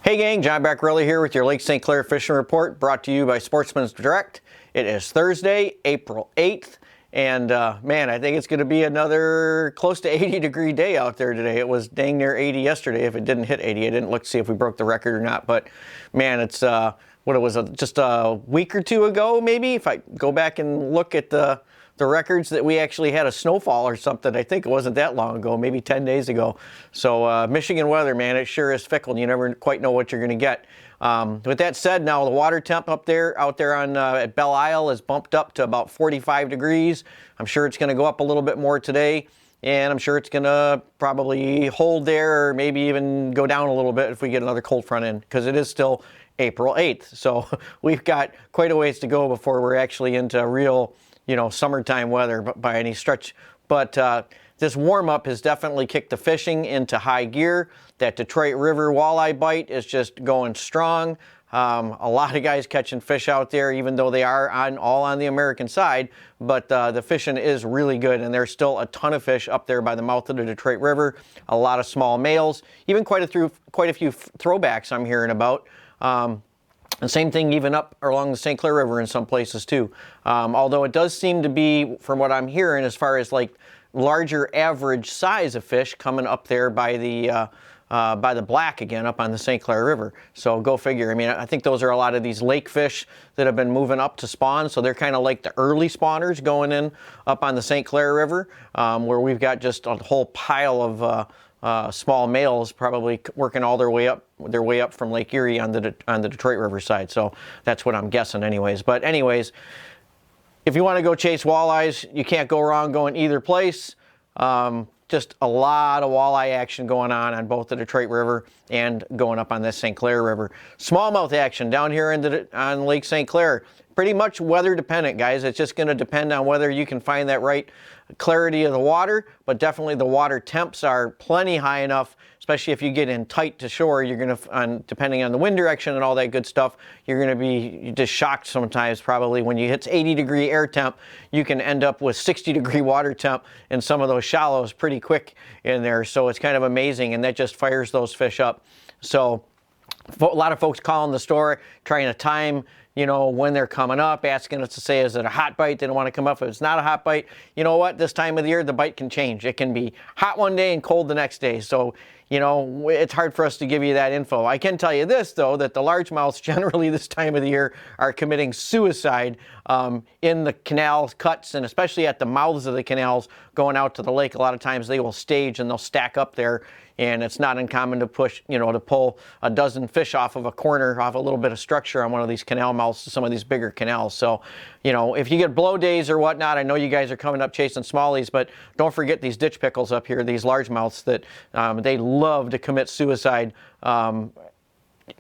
Hey gang, John Bacarella here with your Lake St. Clair Fishing Report, brought to you by Sportsmen Direct. It is Thursday, April 8th, and man, I think it's going to be another close to 80-degree day out there today. It was dang near 80 yesterday if it didn't hit 80. I didn't look to see if we broke the record or not, but man, it's what it was just a week or two ago maybe. If I go back and look at the records that we actually had a snowfall or something. I think it wasn't that long ago, maybe 10 days ago. So Michigan weather, man, it sure is fickle. You never quite know what you're going to get. With that said, now the water temp out there on at Belle Isle is bumped up to about 45 degrees. I'm sure it's going to go up a little bit more today, and I'm sure it's going to probably hold there or maybe even go down a little bit if we get another cold front in, because it is still April 8th. So we've got quite a ways to go before we're actually into real summertime weather by any stretch. But this warm-up has definitely kicked the fishing into high gear. That Detroit River walleye bite is just going strong. A lot of guys catching fish out there, even though they are all on the American side. But the fishing is really good, and there's still a ton of fish up there by the mouth of the Detroit River. A lot of small males, even quite a few throwbacks I'm hearing about. And same thing even up along the St. Clair River in some places too. Although it does seem to be, from what I'm hearing, as far as like larger average size of fish coming up there by the Black again up on the St. Clair River. So go figure. I mean, I think those are a lot of these lake fish that have been moving up to spawn. So they're kind of like the early spawners going in up on the St. Clair River, where we've got just a whole pile of small males probably working all their way up from Lake Erie on the Detroit River side. So that's what I'm guessing anyways. But anyways, if you want to go chase walleyes, you can't go wrong going either place. Just a lot of walleye action going on both the Detroit River and going up on the St. Clair River. Smallmouth action down here on Lake St. Clair. Pretty much weather dependent, guys. It's just going to depend on whether you can find that right clarity of the water, but definitely the water temps are plenty high enough, especially if you get in tight to shore. You're going to, depending on the wind direction and all that good stuff, you're going to be just shocked sometimes probably when you hit 80-degree air temp. You can end up with 60-degree water temp in some of those shallows pretty quick in there. So it's kind of amazing, and that just fires those fish up. So a lot of folks calling the store, trying to time when they're coming up, asking us to say, is it a hot bite? They don't want to come up. If it's not a hot bite, you know what? This time of the year, the bite can change. It can be hot one day and cold the next day. So, it's hard for us to give you that info. I can tell you this, though, that the largemouths generally this time of the year are committing suicide in the canals, cuts, and especially at the mouths of the canals going out to the lake. A lot of times they will stage and they'll stack up there. And it's not uncommon to to pull a dozen fish off of a corner, off a little bit of structure on one of these canal mouths to some of these bigger canals. So, if you get blow days or whatnot, I know you guys are coming up chasing smallies, but don't forget these ditch pickles up here, these largemouths that they love to commit suicide.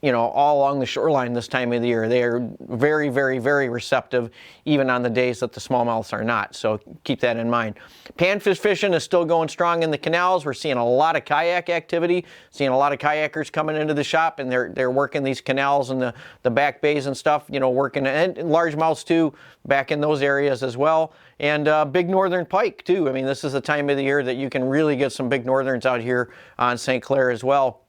All along the shoreline this time of the year. They are very, very, very receptive, even on the days that the smallmouths are not. So keep that in mind. Panfish fishing is still going strong in the canals. We're seeing a lot of kayak activity, seeing a lot of kayakers coming into the shop, and they're working these canals and the back bays and stuff, working, and largemouths too, back in those areas as well. And big northern pike too. I mean, this is the time of the year that you can really get some big northerns out here on St. Clair as well.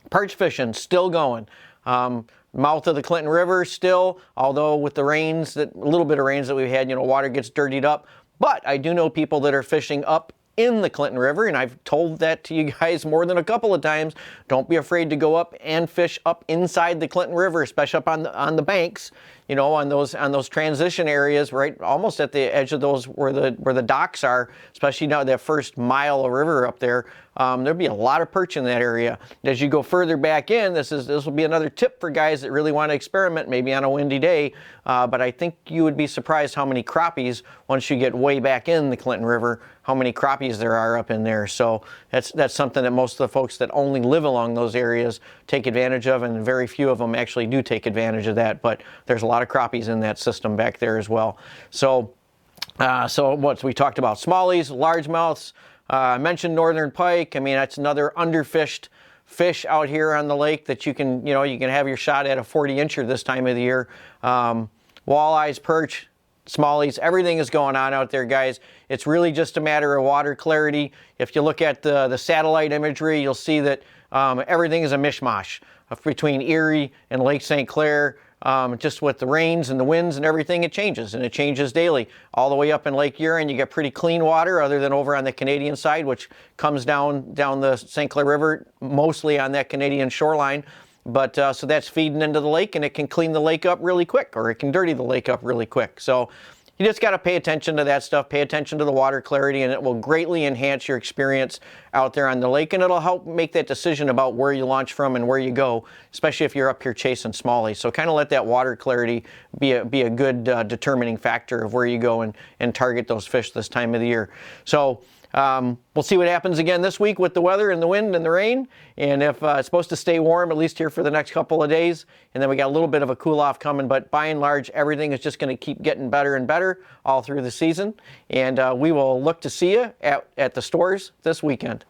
Perch fishing still going. Mouth of the Clinton River still, although with the rains, a little bit of rains that we've had, water gets dirtied up. But I do know people that are fishing up in the Clinton River, and I've told that to you guys more than a couple of times. Don't be afraid to go up and fish up inside the Clinton River, especially up on the banks, on those transition areas, right, almost at the edge of those where the docks are, especially now that first mile of river up there. There'll be a lot of perch in that area. As you go further back in, this will be another tip for guys that really want to experiment, maybe on a windy day. But I think you would be surprised how many crappies, once you get way back in the Clinton River, how many crappies there are up in there. So that's something that most of the folks that only live along those areas take advantage of, and very few of them actually do take advantage of that. But there's a lot of crappies in that system back there as well. So we talked about smallies, largemouths. I mentioned northern pike. I mean, that's another underfished fish out here on the lake that you can have your shot at a 40-incher this time of the year. Walleyes, perch, smallies, everything is going on out there, guys. It's really just a matter of water clarity. If you look at the satellite imagery, you'll see that everything is a mishmash. between Erie and Lake St. Clair. Just with the rains and the winds and everything, it changes, and it changes daily. All the way up in Lake Huron, you get pretty clean water, other than over on the Canadian side, which comes down the St. Clair River, mostly on that Canadian shoreline. But so that's feeding into the lake, and it can clean the lake up really quick, or it can dirty the lake up really quick. So you just got to pay attention to that stuff, pay attention to the water clarity, and it will greatly enhance your experience out there on the lake, and it'll help make that decision about where you launch from and where you go, especially if you're up here chasing smallies. So kind of let that water clarity be a good determining factor of where you go and target those fish this time of the year. So we'll see what happens again this week with the weather and the wind and the rain, and if it's supposed to stay warm at least here for the next couple of days, and then we got a little bit of a cool off coming, but by and large everything is just going to keep getting better and better all through the season, and we will look to see you at the stores this weekend.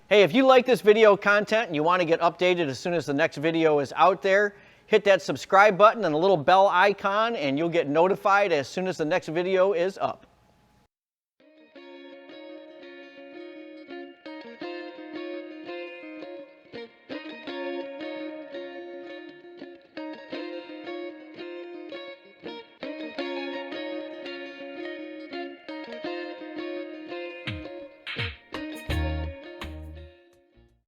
Hey, if you like this video content and you want to get updated as soon as the next video is out there, hit that subscribe button and the little bell icon, and you'll get notified as soon as the next video is up.